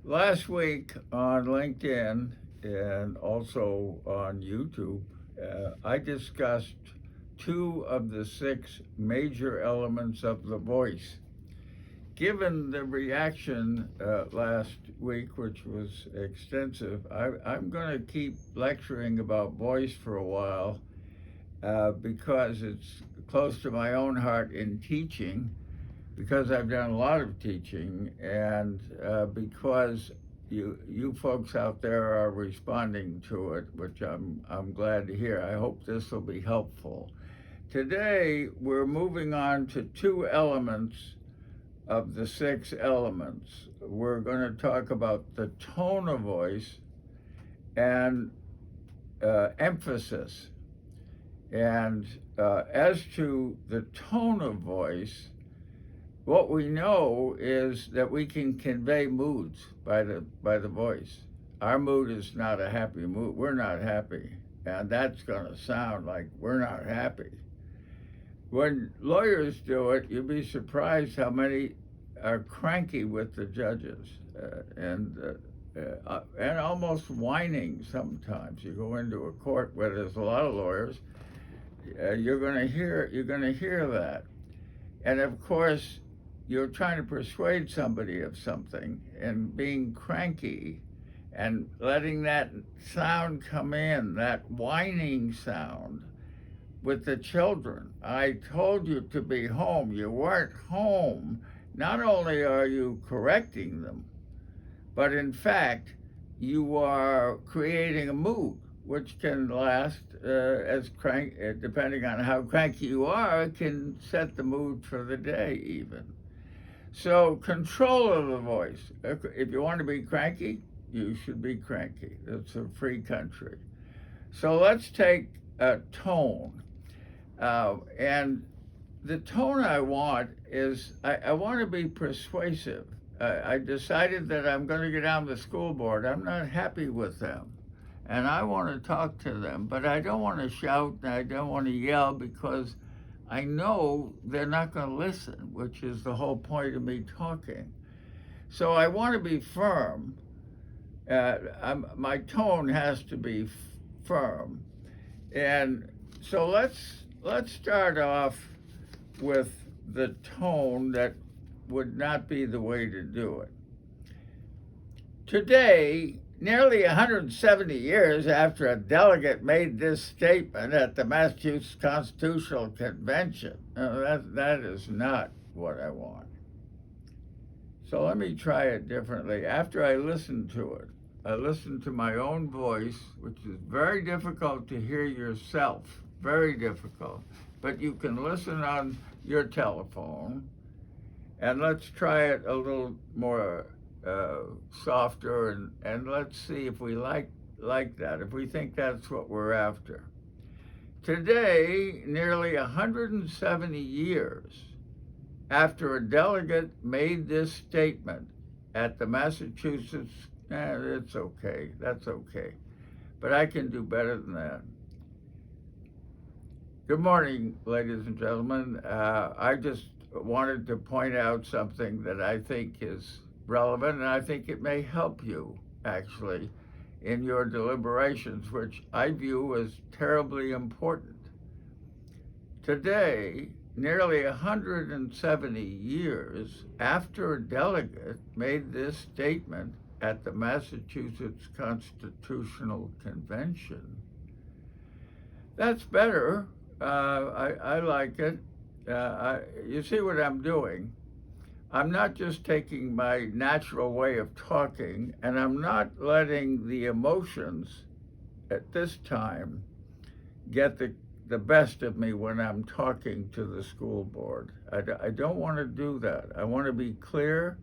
Last week on LinkedIn and also on YouTube, I discussed two of the six major elements of the voice. Given the reaction last week, which was extensive, I'm going to keep lecturing about voice for a while because it's close to my own heart in teaching, because I've done a lot of teaching, and because you folks out there are responding to it, which I'm glad to hear. I hope this will be helpful. Today we're moving on to two elements of the six elements. We're going to talk about the tone of voice and emphasis. And as to the tone of voice, what we know is that we can convey moods by the voice. Our mood is not a happy mood. We're not happy, and that's going to sound like we're not happy. When lawyers do it, you'd be surprised how many are cranky with the judges and almost whining sometimes. You go into a court where there's a lot of lawyers, you're going to hear that, and of course you're trying to persuade somebody of something and being cranky and letting that sound come in, that whining sound. With the children, I told you to be home. You weren't home. Not only are you correcting them, but in fact, you are creating a mood which can last depending on how cranky you are, it can set the mood for the day even. So control of the voice. If you want to be cranky, you should be cranky. It's a free country. So let's take a tone. And the tone I want is I want to be persuasive. I decided that I'm going to get on the school board. I'm not happy with them. And I want to talk to them, but I don't want to shout and I don't want to yell because I know they're not going to listen, which is the whole point of me talking. So I want to be firm. My tone has to be firm. And so let's start off with the tone that would not be the way to do it. Today, nearly 170 years after a delegate made this statement at the Massachusetts Constitutional Convention, that is not what I want. So let me try it differently. After I listened to it, I listened to my own voice, which is very difficult to hear yourself, very difficult. But you can listen on your telephone, and let's try it a little more softer, and let's see if we like that, if we think that's what we're after. Today, nearly 170 years after a delegate made this statement at the Massachusetts, it's okay, that's okay, but I can do better than that. Good morning, ladies and gentlemen. I just wanted to point out something that I think is relevant, and I think it may help you, actually, in your deliberations, which I view as terribly important. Today, nearly 170 years after a delegate made this statement at the Massachusetts Constitutional Convention, that's better. I like it. You see what I'm doing? I'm not just taking my natural way of talking, and I'm not letting the emotions at this time get the best of me when I'm talking to the school board. I don't want to do that. I want to be clear.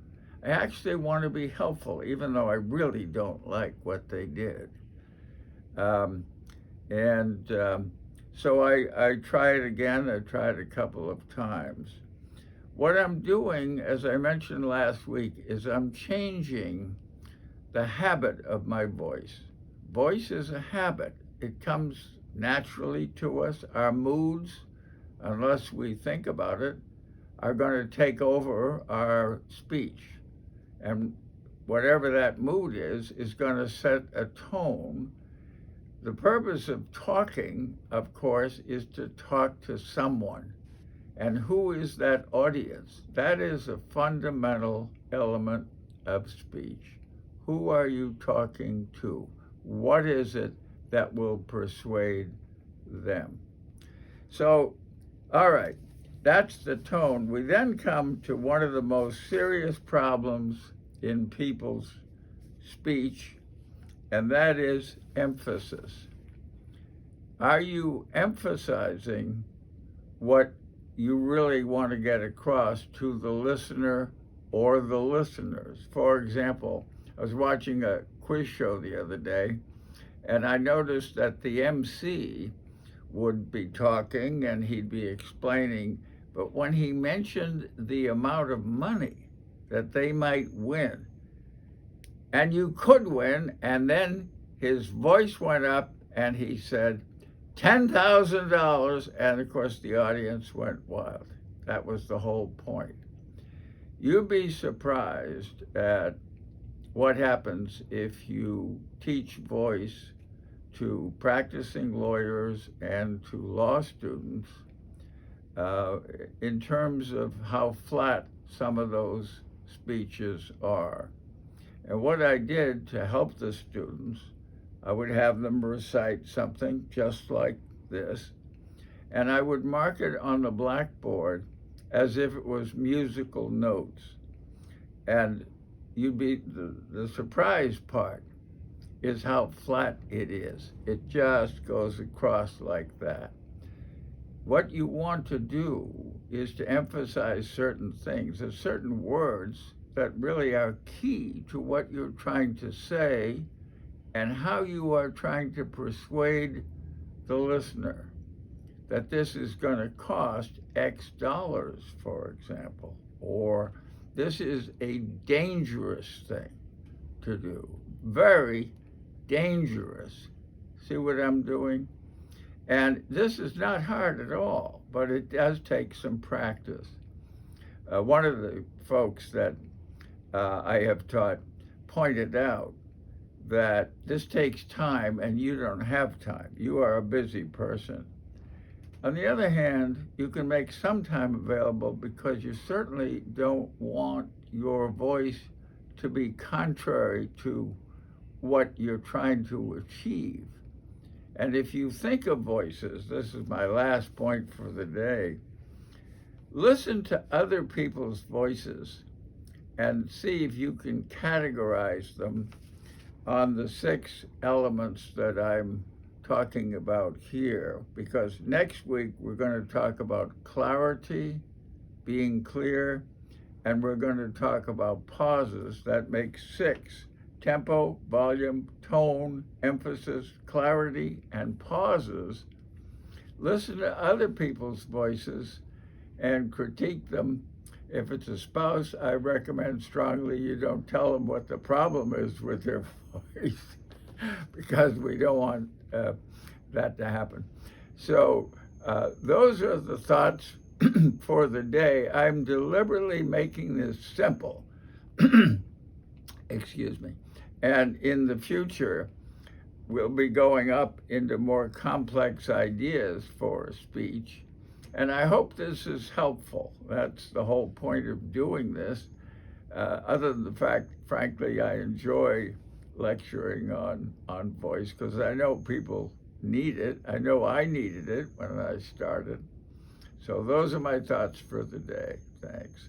I actually want to be helpful, even though I really don't like what they did. So I try it again. I tried a couple of times. What I'm doing, as I mentioned last week, is I'm changing the habit of my voice. Voice is a habit. It comes naturally to us. Our moods, unless we think about it, are going to take over our speech. And whatever that mood is going to set a tone. The purpose of talking, of course, is to talk to someone. And who is that audience? That is a fundamental element of speech. Who are you talking to? What is it that will persuade them? So, all right, that's the tone. We then come to one of the most serious problems in people's speech, and that is emphasis. Are you emphasizing what you really want to get across to the listener or the listeners? For example, I was watching a quiz show the other day, and I noticed that the MC would be talking and he'd be explaining, but when he mentioned the amount of money that they might win, and you could win, and then his voice went up and he said, $10,000, and of course the audience went wild. That was the whole point. You'd be surprised at what happens if you teach voice to practicing lawyers and to law students in terms of how flat some of those speeches are. And what I did to help the students, I would have them recite something just like this, and I would mark it on the blackboard as if it was musical notes. And the surprise part is how flat it is. It just goes across like that. What you want to do is to emphasize certain things, there's certain words that really are key to what you're trying to say and how you are trying to persuade the listener that this is going to cost X dollars, for example, or this is a dangerous thing to do, very dangerous. See what I'm doing? And this is not hard at all, but it does take some practice. One of the folks that I have taught pointed out that this takes time and you don't have time. You are a busy person. On the other hand, you can make some time available because you certainly don't want your voice to be contrary to what you're trying to achieve. And if you think of voices, this is my last point for the day, listen to other people's voices and see if you can categorize them on the 6 elements that I'm talking about here. Because next week we're going to talk about clarity, being clear, and we're going to talk about pauses. That makes 6. Tempo, volume, tone, emphasis, clarity, and pauses. Listen to other people's voices and critique them. If it's a spouse, I recommend strongly you don't tell them what the problem is with their voice because we don't want that to happen. So those are the thoughts for the day. I'm deliberately making this simple. Excuse me. And in the future, we'll be going up into more complex ideas for speech. And I hope this is helpful. That's the whole point of doing this. Other than the fact, frankly, I enjoy lecturing on voice because I know people need it. I know I needed it when I started. So those are my thoughts for the day. Thanks.